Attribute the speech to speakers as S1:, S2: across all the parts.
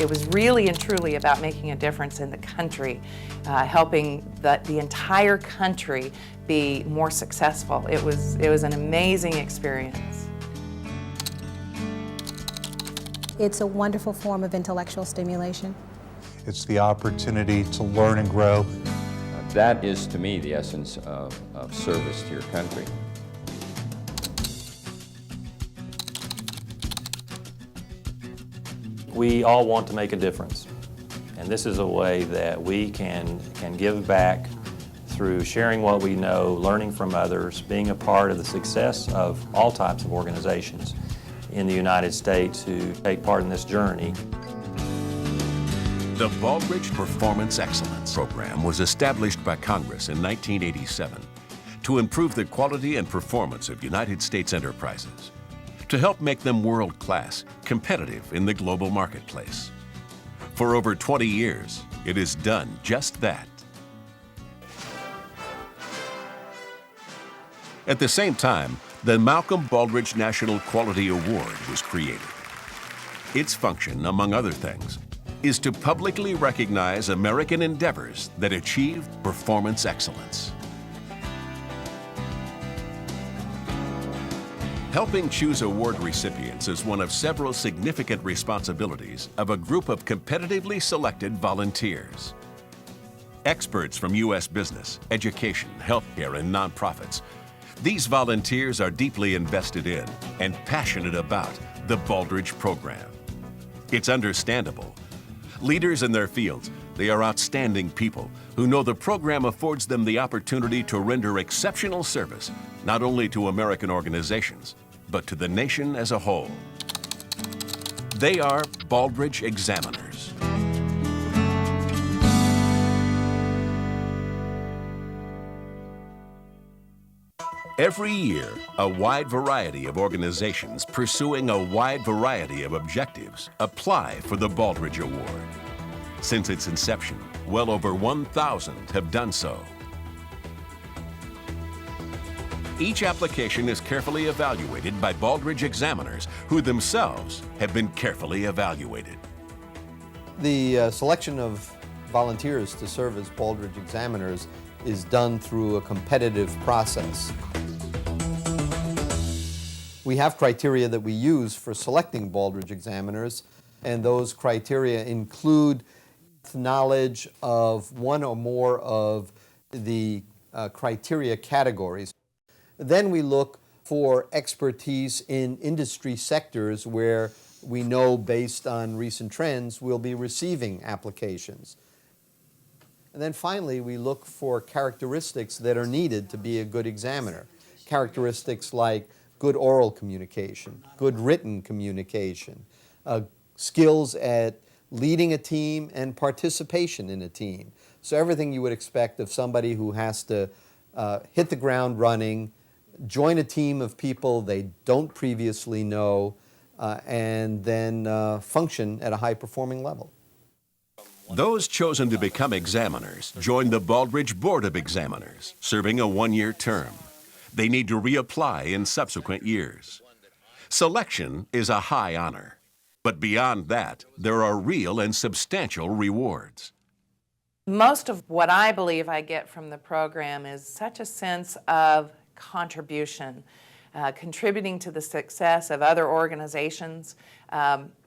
S1: It was really and truly about making a difference in the country, helping the entire country be more successful. It was an amazing experience.
S2: It's a wonderful form of intellectual stimulation.
S3: It's the opportunity to learn and grow.
S4: That is, to me, the essence of service to your country.
S5: We all want to make a difference, and this is a way that we can give back through sharing what we know, learning from others, being a part of the success of all types of organizations in the United States who take part in this journey.
S6: The Baldrige Performance Excellence Program was established by Congress in 1987 to improve the quality and performance of United States enterprises, to help make them world-class, competitive in the global marketplace. For over 20 years, it has done just that. At the same time, the Malcolm Baldrige National Quality Award was created. Its function, among other things, is to publicly recognize American endeavors that achieve performance excellence. Helping choose award recipients is one of several significant responsibilities of a group of competitively selected volunteers. Experts from U.S. business, education, healthcare, and nonprofits, these volunteers are deeply invested in and passionate about the Baldrige program. It's understandable. Leaders in their fields, they are outstanding people who know the program affords them the opportunity to render exceptional service, not only to American organizations, but to the nation as a whole. They are Baldrige Examiners. Every year, a wide variety of organizations pursuing a wide variety of objectives apply for the Baldrige Award. Since its inception, well over 1,000 have done so. Each application is carefully evaluated by Baldrige Examiners, who themselves have been carefully evaluated.
S7: The selection of volunteers to serve as Baldrige Examiners is done through a competitive process. We have criteria that we use for selecting Baldrige Examiners, and those criteria include knowledge of one or more of the criteria categories. Then we look for expertise in industry sectors where we know, based on recent trends, we'll be receiving applications. And then finally, we look for characteristics that are needed to be a good examiner. Characteristics like good oral communication, good written communication, skills at leading a team and participation in a team. So everything you would expect of somebody who has to hit the ground running, join a team of people they don't previously know, and then function at a high-performing level.
S6: Those chosen to become examiners join the Baldrige Board of Examiners, serving a one-year term. They need to reapply in subsequent years. Selection is a high honor, but beyond that, there are real and substantial rewards.
S1: Most of what I believe I get from the program is such a sense of contribution, contributing to the success of other organizations,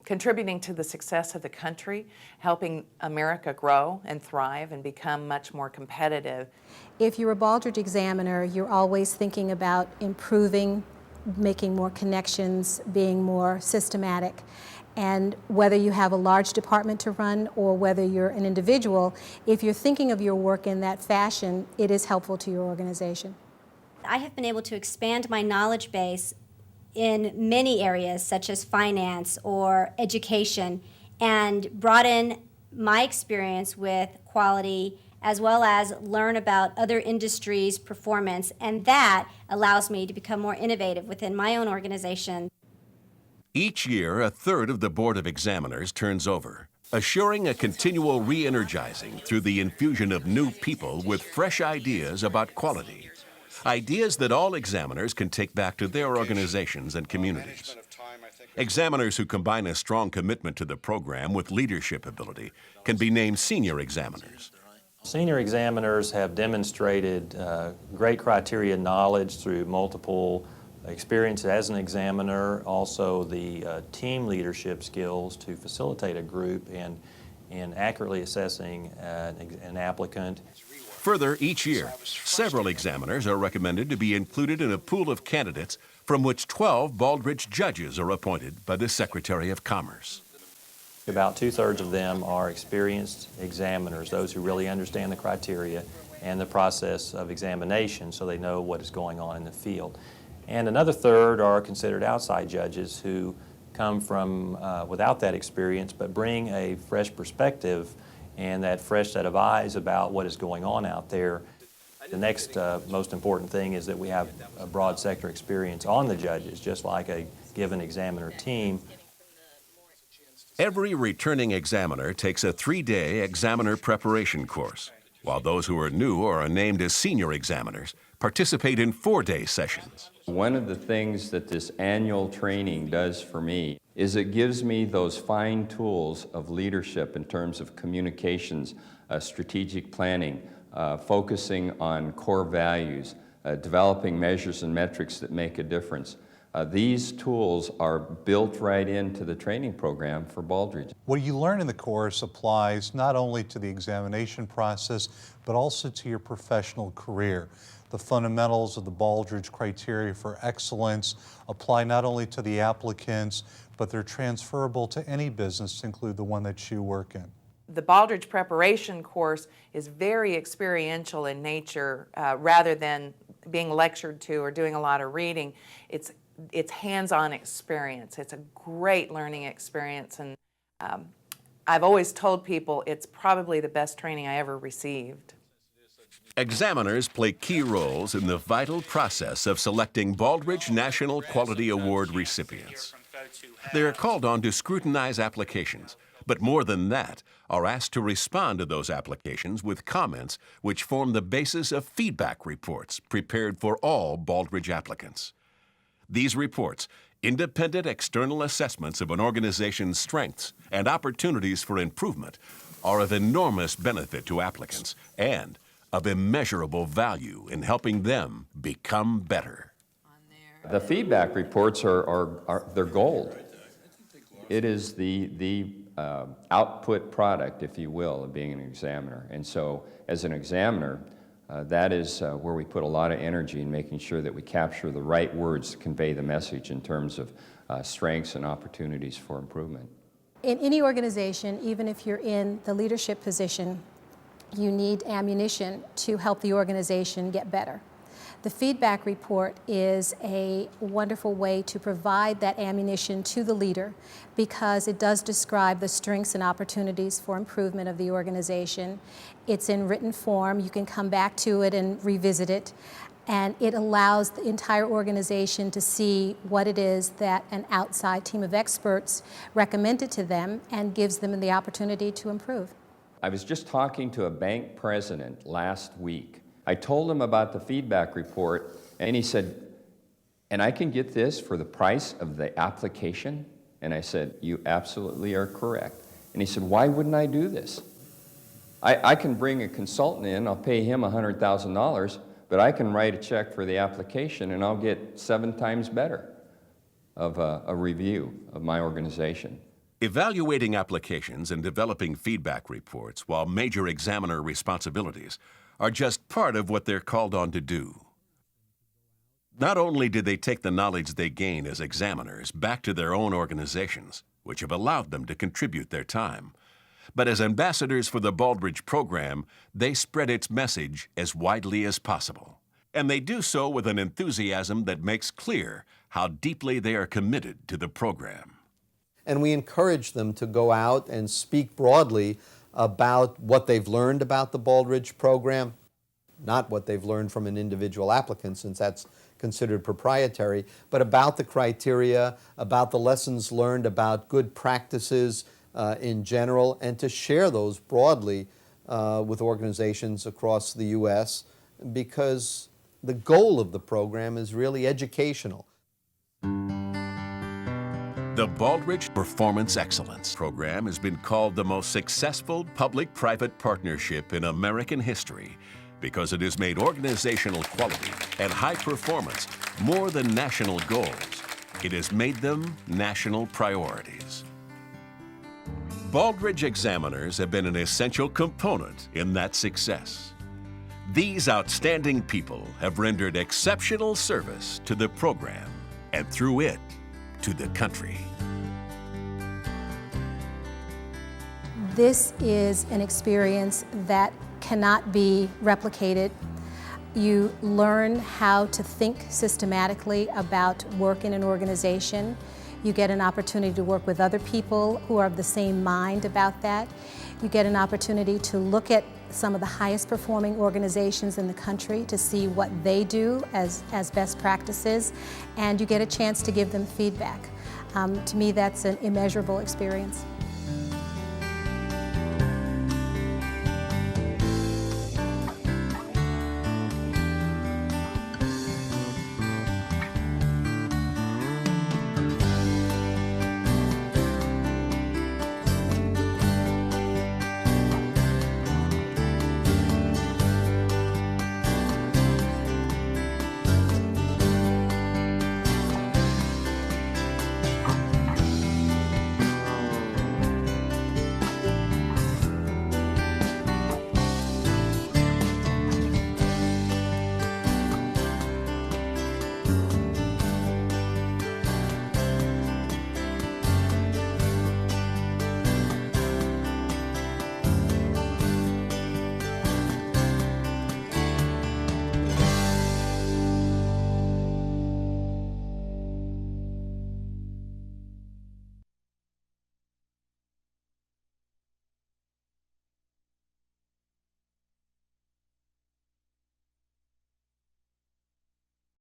S1: contributing to the success of the country, helping America grow and thrive and become much more competitive.
S2: If you're a Baldrige Examiner, you're always thinking about improving, making more connections, being more systematic. And whether you have a large department to run or whether you're an individual, if you're thinking of your work in that fashion, it is helpful to your organization.
S8: I have been able to expand my knowledge base in many areas, such as finance or education, and broaden my experience with quality, as well as learn about other industries' performance, and that allows me to become more innovative within my own organization.
S6: Each year, a third of the Board of Examiners turns over, assuring a continual re-energizing through the infusion of new people with fresh ideas about quality. Ideas that all examiners can take back to their organizations and communities. Examiners who combine a strong commitment to the program with leadership ability can be named senior examiners.
S5: Senior examiners have demonstrated great criteria knowledge through multiple experience as an examiner, also the team leadership skills to facilitate a group in accurately assessing an applicant.
S6: Further, each year, several examiners are recommended to be included in a pool of candidates from which 12 Baldrige judges are appointed by the Secretary of Commerce.
S5: About 2/3 of them are experienced examiners, those who really understand the criteria and the process of examination so they know what is going on in the field. And another third are considered outside judges who come from without that experience but bring a fresh perspective and that fresh set of eyes about what is going on out there. The next most important thing is that we have a broad sector experience on the judges, just like a given examiner team.
S6: Every returning examiner takes a 3-day examiner preparation course, while those who are new or are named as senior examiners participate in 4-day sessions.
S4: One of the things that this annual training does for me is it gives me those fine tools of leadership in terms of communications, strategic planning, focusing on core values, developing measures and metrics that make a difference. These tools are built right into the training program for Baldrige.
S3: What you learn in the course applies not only to the examination process, but also to your professional career. The fundamentals of the Baldrige criteria for excellence apply not only to the applicants, but they're transferable to any business, to include the one that you work in.
S1: The Baldrige preparation course is very experiential in nature rather than being lectured to or doing a lot of reading. It's hands-on experience. It's a great learning experience, and I've always told people it's probably the best training I ever received.
S6: Examiners play key roles in the vital process of selecting Baldrige National Quality Award recipients. They are called on to scrutinize applications, but more than that, are asked to respond to those applications with comments which form the basis of feedback reports prepared for all Baldrige applicants. These reports, independent external assessments of an organization's strengths and opportunities for improvement, are of enormous benefit to applicants and of immeasurable value in helping them become better.
S4: The feedback reports they're gold. It is the output product, if you will, of being an examiner. And so, as an examiner, that is where we put a lot of energy in making sure that we capture the right words to convey the message in terms of strengths and opportunities for improvement.
S2: In any organization, even if you're in the leadership position, you need ammunition to help the organization get better. The feedback report is a wonderful way to provide that ammunition to the leader because it does describe the strengths and opportunities for improvement of the organization. It's in written form. You can come back to it and revisit it. And it allows the entire organization to see what it is that an outside team of experts recommended to them and gives them the opportunity to improve.
S4: I was just talking to a bank president last week. I told him about the feedback report, and he said, "And I can get this for the price of the application?" And I said, "You absolutely are correct." And he said, "Why wouldn't I do this? I can bring a consultant in, I'll pay him $100,000, but I can write a check for the application and I'll get 7 times better of a review of my organization."
S6: Evaluating applications and developing feedback reports while major examiner responsibilities are just part of what they're called on to do. Not only did they take the knowledge they gain as examiners back to their own organizations, which have allowed them to contribute their time, but as ambassadors for the Baldrige program, they spread its message as widely as possible. And they do so with an enthusiasm that makes clear how deeply they are committed to the program.
S7: And we encourage them to go out and speak broadly about what they've learned about the Baldrige program, not what they've learned from an individual applicant, since that's considered proprietary, but about the criteria, about the lessons learned, about good practices in general, and to share those broadly with organizations across the U.S., because the goal of the program is really educational.
S6: The Baldrige Performance Excellence Program has been called the most successful public-private partnership in American history because it has made organizational quality and high performance more than national goals. It has made them national priorities. Baldrige Examiners have been an essential component in that success. These outstanding people have rendered exceptional service to the program and through it, to the country.
S2: This is an experience that cannot be replicated. You learn how to think systematically about work in an organization. You get an opportunity to work with other people who are of the same mind about that. You get an opportunity to look at some of the highest performing organizations in the country to see what they do as best practices, and you get a chance to give them feedback. To me, that's an immeasurable experience.